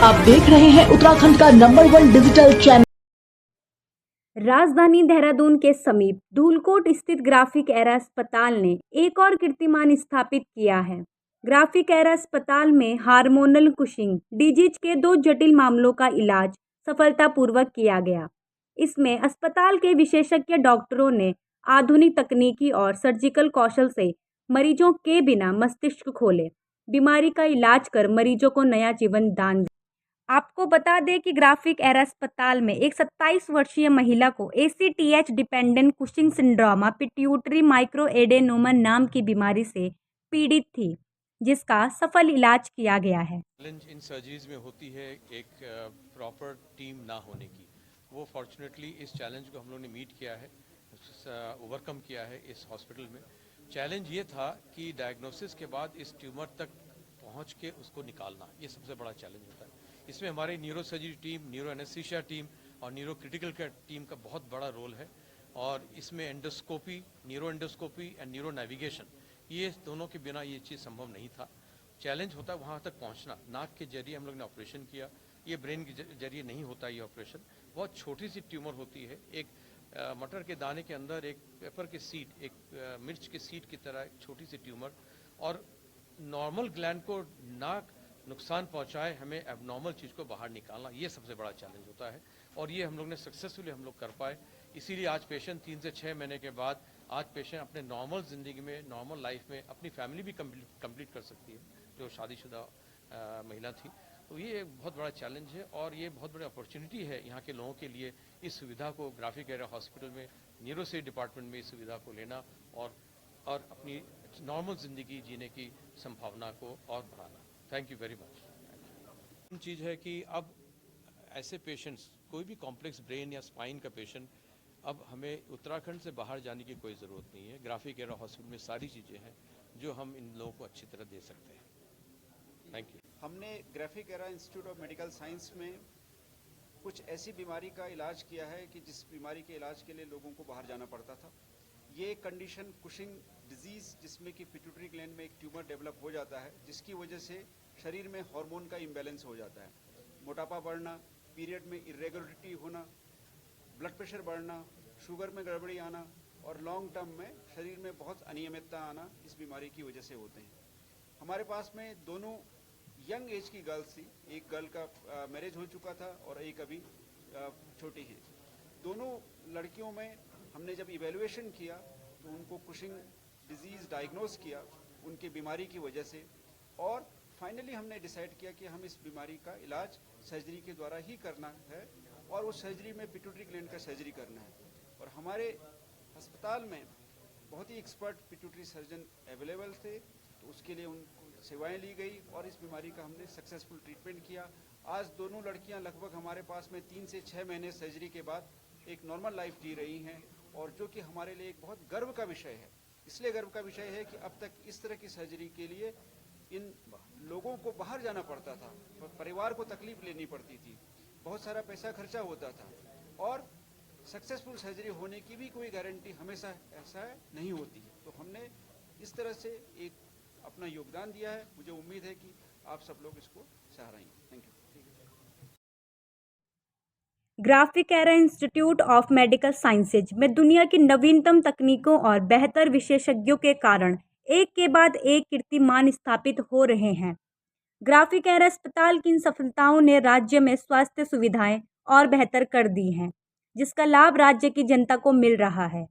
आप देख रहे हैं उत्तराखंड का नंबर 1 डिजिटल चैनल। राजधानी देहरादून के समीप धूलकोट स्थित ग्राफिक एरा अस्पताल ने एक और कीर्तिमान स्थापित किया है। ग्राफिक एरा अस्पताल में हार्मोनल कुशिंग डिजीज के 2 जटिल मामलों का इलाज सफलतापूर्वक किया गया। इसमें अस्पताल के विशेषज्ञ डॉक्टरों ने आधुनिक तकनीकी और सर्जिकल कौशल से मरीजों के बिना मस्तिष्क खोले बीमारी का इलाज कर मरीजों को नया जीवन दान। आपको बता दें कि ग्राफिक एरा अस्पताल में एक 27 वर्षीय महिला को ACTH डिपेंडेंट कुशिंग सिंड्रोमा पिट्यूटरी माइक्रोएडेनोमा नाम की बीमारी से पीड़ित थी, जिसका सफल इलाज किया गया है। चैलेंज इन सर्जरीज में होती है एक प्रॉपर टीम ना होने की। वो फॉर्चुनेटली इस चैलेंज को हम लोग ने मीट किया है, ओवरकम किया है इस हॉस्पिटल में। चैलेंज ये था कि डायग्नोसिस के बाद इस ट्यूमर तक पहुंच के उसको निकालना, ये सबसे बड़ा चैलेंज होता है। इसमें हमारी neuro surgery team, neuro anaesthesia team और न्यूरो क्रिटिकल केयर टीम का बहुत बड़ा रोल है। और इसमें endoscopy, neuro endoscopy and neuro navigation, ये दोनों के बिना ये चीज़ संभव नहीं था। चैलेंज होता है वहाँ तक पहुँचना। नाक के जरिए हम लोग ने ऑपरेशन किया, ये ब्रेन के जरिए नहीं होता ये ऑपरेशन। बहुत छोटी सी ट्यूमर होती है, एक मटर के दाने के अंदर एक पेपर की सीड, एक मिर्च की सीड की तरह एक छोटी सी ट्यूमर, और नॉर्मल ग्लैंड को नाक नुकसान पहुंचाए, हमें एबनॉर्मल चीज़ को बाहर निकालना, ये सबसे बड़ा चैलेंज होता है। और ये हम लोग ने सक्सेसफुली हम लोग कर पाए। इसीलिए आज पेशेंट 3 से 6 महीने के बाद आज पेशेंट अपने नॉर्मल ज़िंदगी में, नॉर्मल लाइफ में अपनी फैमिली भी कंप्लीट कर सकती है, जो शादीशुदा महिला थी। तो ये एक बहुत बड़ा चैलेंज है और ये बहुत बड़ी अपॉर्चुनिटी है यहाँ के लोगों के लिए, इस सुविधा को ग्राफिक एरा हॉस्पिटल में, न्यूरोसर्जरी डिपार्टमेंट में इस सुविधा को लेना और अपनी नॉर्मल ज़िंदगी जीने की संभावना को और बढ़ाना। Thank you very much. चीज़ है कि अब ऐसे पेशेंट्स, कोई भी कॉम्प्लेक्स ब्रेन या स्पाइन का पेशेंट, अब हमें उत्तराखंड से बाहर जाने की कोई ज़रूरत नहीं है। ग्राफिक एरा हॉस्पिटल में सारी चीज़ें हैं जो हम इन लोगों को अच्छी तरह दे सकते हैं। Thank you. हमने graphic era institute of medical science में कुछ ऐसी बीमारी का इलाज किया है कि जिस बीमारी के इलाज के लिए लोगों को बाहर जाना पड़ता था। ये कंडीशन कुशिंग डिजीज़, जिसमें कि पिट्यूटरी ग्लैंड में एक ट्यूमर डेवलप हो जाता है, जिसकी वजह से शरीर में हार्मोन का इम्बैलेंस हो जाता है। मोटापा बढ़ना, पीरियड में इरेगुलरिटी होना, ब्लड प्रेशर बढ़ना, शुगर में गड़बड़ी आना और लॉन्ग टर्म में शरीर में बहुत अनियमितता आना इस बीमारी की वजह से होते हैं। हमारे पास में दोनों यंग एज की गर्ल्स थी। एक गर्ल का मैरिज हो चुका था और एक अभी छोटी है। दोनों लड़कियों में हमने जब इवेल्युएशन किया तो उनको कुशिंग डिजीज़ डायग्नोस किया उनकी बीमारी की वजह से, और फाइनली हमने डिसाइड किया कि हम इस बीमारी का इलाज सर्जरी के द्वारा ही करना है और उस सर्जरी में पिट्यूटरी ग्लैंड का सर्जरी करना है। और हमारे अस्पताल में बहुत ही एक्सपर्ट पिट्यूटरी सर्जन अवेलेबल थे, तो उसके लिए उनको सेवाएं ली गई और इस बीमारी का हमने सक्सेसफुल ट्रीटमेंट किया। आज दोनों लड़कियां लगभग हमारे पास में 3 से 6 महीने सर्जरी के बाद एक नॉर्मल लाइफ जी रही हैं, और जो कि हमारे लिए एक बहुत गर्व का विषय है। इसलिए गर्व का विषय है कि अब तक इस तरह की सर्जरी के लिए इन लोगों को बाहर जाना पड़ता था, परिवार को तकलीफ लेनी पड़ती थी, बहुत सारा पैसा खर्चा होता था, और सक्सेसफुल सर्जरी होने की भी कोई गारंटी हमेशा ऐसा नहीं होती है। तो हमने इस तरह से एक अपना योगदान दिया है। मुझे उम्मीद है कि आप सब लोग इसको सराहेंगे। Thank you. Graphic era institute of medical sciences में दुनिया की नवीनतम तकनीकों और बेहतर विशेषज्ञों के कारण एक के बाद एक कीर्तिमान स्थापित हो रहे हैं। ग्राफिक एरा अस्पताल की इन सफलताओं ने राज्य में स्वास्थ्य सुविधाएं और बेहतर कर दी हैं, जिसका लाभ राज्य की जनता को मिल रहा है।